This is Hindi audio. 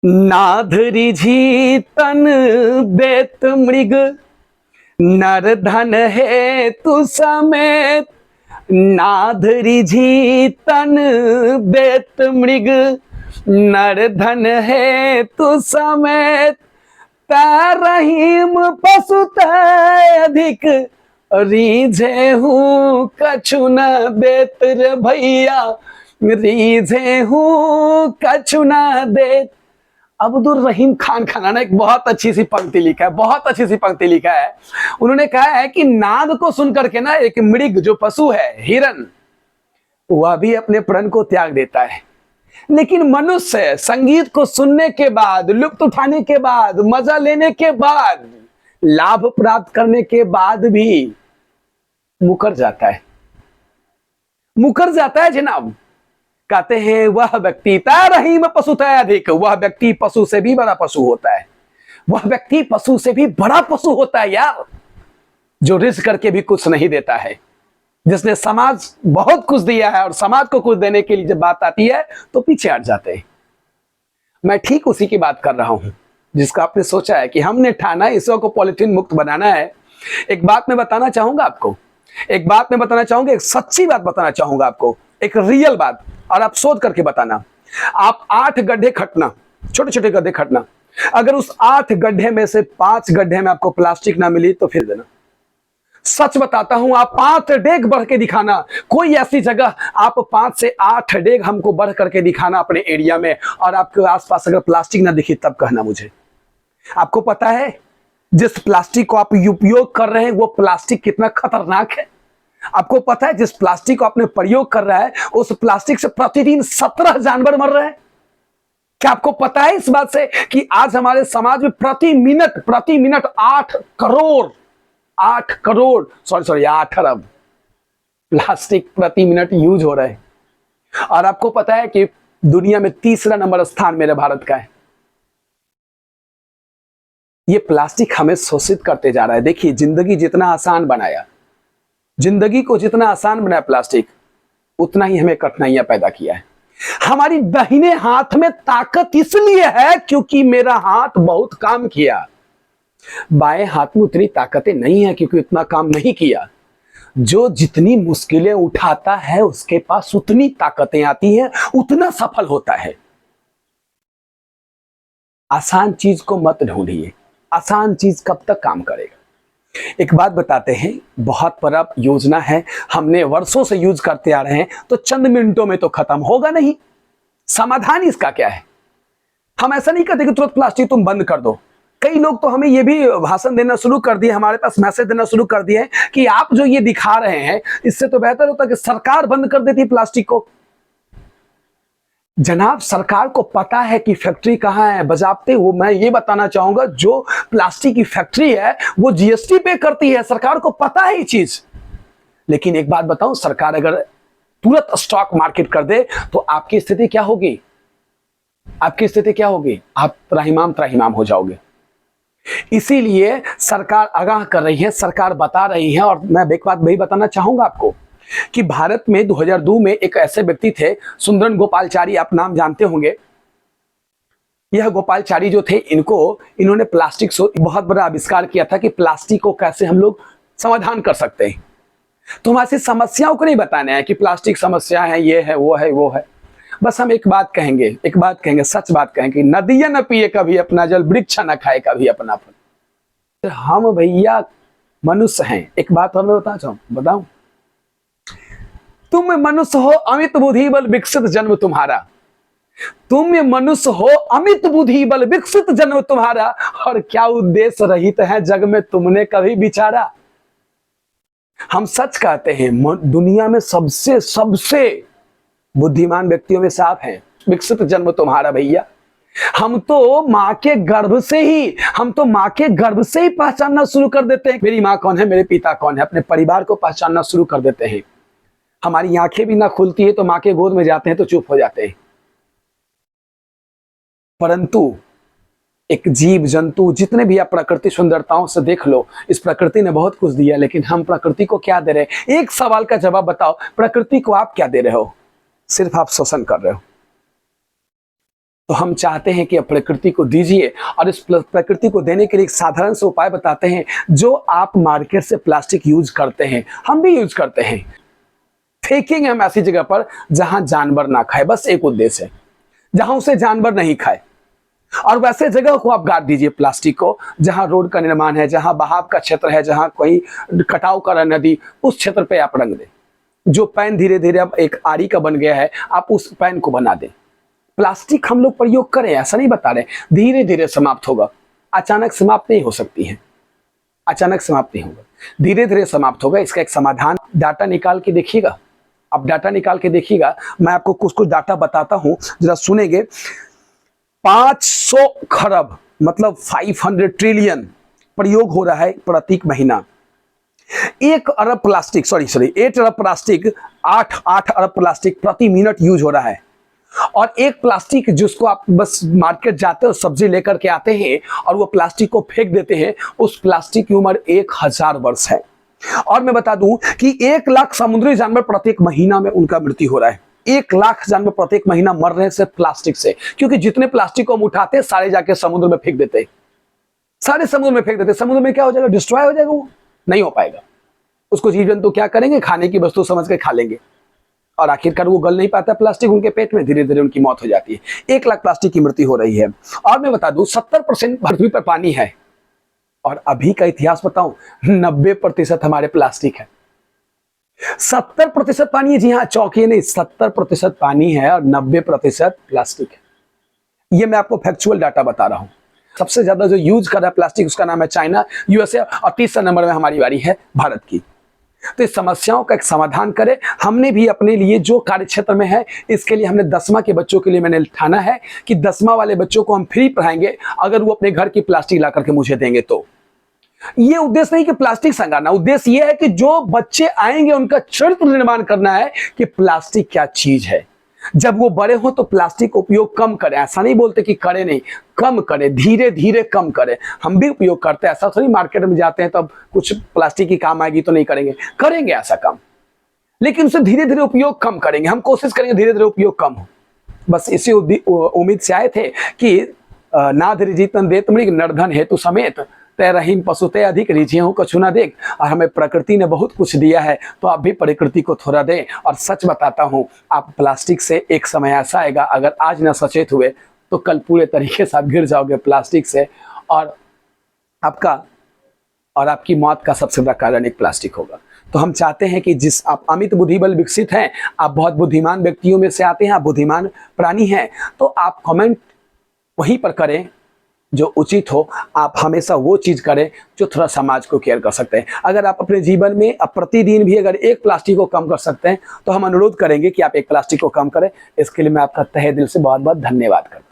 नाधरी झी तन बेत मृग, नर धन है तू समेत। नाधरी झी तन बेत मृग, नर धन है तू समेत। रहीम पशु अधिक, रीझे हूँ कछु न देत रे भैया, रीझे हूँ कछु न देत। अब्दुल रहीम खान खन्ना ने एक बहुत अच्छी सी पंक्ति लिखा है, बहुत अच्छी सी पंक्ति लिखा है। उन्होंने कहा है कि नाद को सुनकर के ना एक मृग जो पशु है, हिरन, वह भी अपने प्राण को त्याग देता है, लेकिन मनुष्य संगीत को सुनने के बाद, लुत्फ उठाने के बाद, मजा लेने के बाद, लाभ प्राप्त करने के बाद भी मुकर जाता है, मुकर जाता है जनाब। कहते हैं वह व्यक्ति रहीम पशु अधिक, वह व्यक्ति पशु से भी बड़ा पशु होता है, वह व्यक्ति पशु से भी बड़ा पशु होता है यार, जो रिस्क करके भी कुछ नहीं देता है, जिसने समाज बहुत कुछ दिया है और समाज को कुछ देने के लिए जब बात आती है तो पीछे हट जाते हैं। मैं ठीक उसी की बात कर रहा हूं जिसका आपने सोचा है कि हमने ठाना इसरो को पॉलिथीन मुक्त बनाना है। एक बात मैं बताना चाहूंगा आपको, एक बात मैं बताना चाहूंगा, एक सच्ची बात बताना चाहूंगा आपको, एक रियल बात, और आप सोच करके बताना। आप 8 गड्ढे खटना, छोटे छोटे गड्ढे खटना, अगर उस 8 गड्ढे में से 5 गड्ढे में आपको प्लास्टिक ना मिली तो फिर देना। सच बताता हूं, आप 5 डेग बढ़ के दिखाना, कोई ऐसी जगह आप 5 से 8 डेग हमको बढ़ करके दिखाना अपने एरिया में, और आपके आसपास अगर प्लास्टिक ना दिखी तब कहना मुझे। आपको पता है जिस प्लास्टिक को आप उपयोग कर रहे हैं वो प्लास्टिक कितना खतरनाक है? आपको पता है जिस प्लास्टिक को आपने प्रयोग कर रहा है उस प्लास्टिक से प्रतिदिन 17 जानवर मर रहे हैं? क्या आपको पता है इस बात से कि आज हमारे समाज में प्रति मिनट 8 अरब प्लास्टिक प्रति मिनट यूज हो रहे हैं। और आपको पता है कि दुनिया में 3रा नंबर स्थान मेरे भारत का है। ये प्लास्टिक हमें शोषित करते जा रहा है। देखिए, जिंदगी जितना आसान बनाया, जिंदगी को जितना आसान बनाया प्लास्टिक, उतना ही हमें कठिनाइयां पैदा किया है। हमारी दाहिने हाथ में ताकत इसलिए है क्योंकि मेरा हाथ बहुत काम किया, बाएं हाथ में उतनी ताकतें नहीं है क्योंकि उतना काम नहीं किया। जो जितनी मुश्किलें उठाता है उसके पास उतनी ताकतें आती हैं, उतना सफल होता है। आसान चीज को मत ढूंढिए, आसान चीज कब तक काम करेगा? एक बात बताते हैं, बहुत बड़ा योजना है, हमने वर्षों से यूज करते आ रहे हैं, तो चंद मिनटों में तो खत्म होगा नहीं। समाधान इसका क्या है? हम ऐसा नहीं कहते कि तुरंत प्लास्टिक तुम बंद कर दो। कई लोग तो हमें ये भी भाषण देना शुरू कर दिए, हमारे पास मैसेज देना शुरू कर दिए कि आप जो ये दिखा रहे हैं इससे तो बेहतर होता कि सरकार बंद कर देती प्लास्टिक को। जनाब, सरकार को पता है कि फैक्ट्री कहां है, बजाते वो मैं ये बताना चाहूंगा, जो प्लास्टिक की फैक्ट्री है वो जीएसटी पे करती है, सरकार को पता है ये चीज। लेकिन एक बात बताऊं, सरकार अगर तुरंत स्टॉक मार्केट कर दे तो आपकी स्थिति क्या होगी? आपकी स्थिति क्या होगी? आप त्राहिमाम हो जाओगे। इसीलिए सरकार आगाह कर रही है, सरकार बता रही है। और मैं एक बात वही बताना चाहूंगा आपको कि भारत में 2002 में एक ऐसे व्यक्ति थे, सुंदरन गोपालचारी, आप नाम जानते होंगे। यह गोपालचारी जो थे, इन्होंने प्लास्टिक से बहुत बड़ा आविष्कार किया था कि प्लास्टिक को कैसे हम लोग समाधान कर सकते हैं। तो हम ऐसी समस्याओं को नहीं बताने हैं कि प्लास्टिक समस्या है, ये है, वो है, वो है। बस हम एक बात कहेंगे, सच बात कहेंगे, नदियां न पिए कभी अपना जल, वृक्ष न खाए कभी अपना फल। हम भैया मनुष्य हैं। एक बात और मैं बताऊं, तुम मनुष्य हो अमित बुद्धि बल विकसित जन्म तुम्हारा, तुम मनुष्य हो अमित बुद्धि बल विकसित जन्म तुम्हारा, और क्या उद्देश्य रहित है जग में तुमने कभी विचारा। हम सच कहते हैं, दुनिया में सबसे बुद्धिमान व्यक्तियों में से आप हैं। विकसित जन्म तुम्हारा भैया। हम तो मां के गर्भ से ही पहचानना शुरू कर देते हैं, मेरी मां कौन है, मेरे पिता कौन है, अपने परिवार को पहचानना शुरू कर देते हैं। हमारी आंखें भी ना खुलती है तो मां के गोद में जाते हैं तो चुप हो जाते हैं। परंतु एक जीव जंतु, जितने भी आप प्रकृति सुंदरताओं से देख लो, इस प्रकृति ने बहुत कुछ दिया, लेकिन हम प्रकृति को क्या दे रहे हैं? एक सवाल का जवाब बताओ, प्रकृति को आप क्या दे रहे हो? सिर्फ आप शोषण कर रहे हो। तो हम चाहते हैं कि आप प्रकृति को दीजिए, और इस प्रकृति को देने के लिए एक साधारण से उपाय बताते हैं। जो आप मार्केट से प्लास्टिक यूज करते हैं, हम भी यूज करते हैं, फेंकेंगे हम ऐसी जगह पर जहां जानवर ना खाए। बस एक उद्देश्य है, जहां उसे जानवर नहीं खाए। और वैसे जगह को आप गाड़ दीजिए प्लास्टिक को, जहां रोड का निर्माण है, जहां बहाव का क्षेत्र है, जहां कोई कटाव कर रहा नदी, उस क्षेत्र पे आप रंग दें। जो पैन धीरे धीरे अब एक आरी का बन गया है, आप उस पैन को बना दें। प्लास्टिक हम लोग प्रयोग करें, ऐसा नहीं बता रहे, धीरे धीरे समाप्त होगा, अचानक समाप्त नहीं हो सकती है, अचानक समाप्त नहीं होगा, धीरे धीरे समाप्त होगा। इसका एक समाधान, डाटा निकाल के देखिएगा, अब डाटा निकाल के देखिएगा। मैं आपको कुछ कुछ डाटा बताता हूं, जरा सुनेंगे। 500 खरब मतलब 500 ट्रिलियन प्रयोग हो रहा है प्रत्येक महीना। 1 अरब प्लास्टिक, 8 अरब प्लास्टिक, 8 अरब प्लास्टिक प्रति मिनट यूज हो रहा है। और एक प्लास्टिक जिसको आप बस मार्केट जाते हो, सब्जी लेकर के आते हैं और वो प्लास्टिक को फेंक देते हैं, उस प्लास्टिक की उम्र 1000 वर्ष है। और मैं बता दूं कि 1 लाख समुद्री जानवर प्रत्येक महीना में उनका मृत्यु हो रहा है। 1 लाख जानवर प्रत्येक महीना मर रहे हैं सिर्फ प्लास्टिक से, क्योंकि जितने प्लास्टिक को हम उठाते हैं सारे जाके समुद्र में फेंक देते हैं, सारे समुद्र में फेंक देते हैं। समुद्र में क्या हो जाएगा? डिस्ट्रॉय हो जाएगा, वो नहीं हो पाएगा। उसको जीव जंतु क्या करेंगे? खाने की वस्तु समझ के खा लेंगे, और आखिरकार वो गल नहीं पाता प्लास्टिक उनके पेट में, धीरे धीरे उनकी मौत हो जाती है। 1 लाख प्लास्टिक की मृत्यु हो रही है। और मैं बता दूं 70% पृथ्वी पर पानी है, और अभी का इतिहास बताऊं 90% हमारे प्लास्टिक है। 70% पानी है, जी हाँ, चौकी नहीं, 70% पानी है और 90% प्लास्टिक है। ये मैं आपको फैक्चुअल डाटा बता रहा हूं। सबसे ज्यादा जो यूज कर रहा है प्लास्टिक, उसका नाम है चाइना, यूएसए, और तीसरे नंबर में हमारी बारी है भारत की। तो इस समस्याओं का एक समाधान करें। हमने भी अपने लिए जो कार्य क्षेत्र में है, इसके लिए हमने 10वां के बच्चों के लिए मैंने ठाना है कि 10वां वाले बच्चों को हम फ्री पढ़ाएंगे अगर वो अपने घर की प्लास्टिक ला करके मुझे देंगे। तो ये उद्देश्य नहीं कि प्लास्टिक संगाना, उद्देश्य ये है कि जो बच्चे आएंगे उनका चरित्र निर्माण करना है कि प्लास्टिक क्या चीज है। जब वो बड़े हो तो प्लास्टिक उपयोग कम करें, ऐसा नहीं बोलते कि करें नहीं, कम करें, धीरे धीरे कम करें। हम भी उपयोग करते हैं, ऐसा थोड़ी मार्केट में जाते हैं तब कुछ प्लास्टिक की काम आएगी तो नहीं करेंगे, करेंगे ऐसा काम, लेकिन उसे धीरे धीरे उपयोग कम करेंगे। हम कोशिश करेंगे धीरे धीरे उपयोग कम हो। बस इसी उम्मीद से आए थे कि नाध रिजितन देत मृग नरधन हेतु समेत, तय रहीम पशु तय अधिक रिझियों को छुना देख। और हमें प्रकृति ने बहुत कुछ दिया है, तो आप भी प्रकृति को थोड़ा दें। और सच बताता हूं, आप प्लास्टिक से एक समय ऐसा आएगा, अगर आज ना सचेत हुए तो कल पूरे तरीके से आप गिर जाओगे प्लास्टिक से, और आपका और आपकी मौत का सबसे बड़ा कारण एक प्लास्टिक होगा। तो हम चाहते हैं कि जिस आप अमित बुद्धि बल विकसित हैं, आप बहुत बुद्धिमान व्यक्तियों में से आते हैं, आप बुद्धिमान प्राणी हैं, तो आप कमेंट वहीं पर करें जो उचित हो। आप हमेशा वो चीज करें जो थोड़ा समाज को केयर कर सकते हैं। अगर आप अपने जीवन में प्रतिदिन भी अगर 1 प्लास्टिक को कम कर सकते हैं, तो हम अनुरोध करेंगे कि आप 1 प्लास्टिक को कम करें। इसके लिए मैं आपका तहे दिल से बहुत बहुत धन्यवाद करता हूं।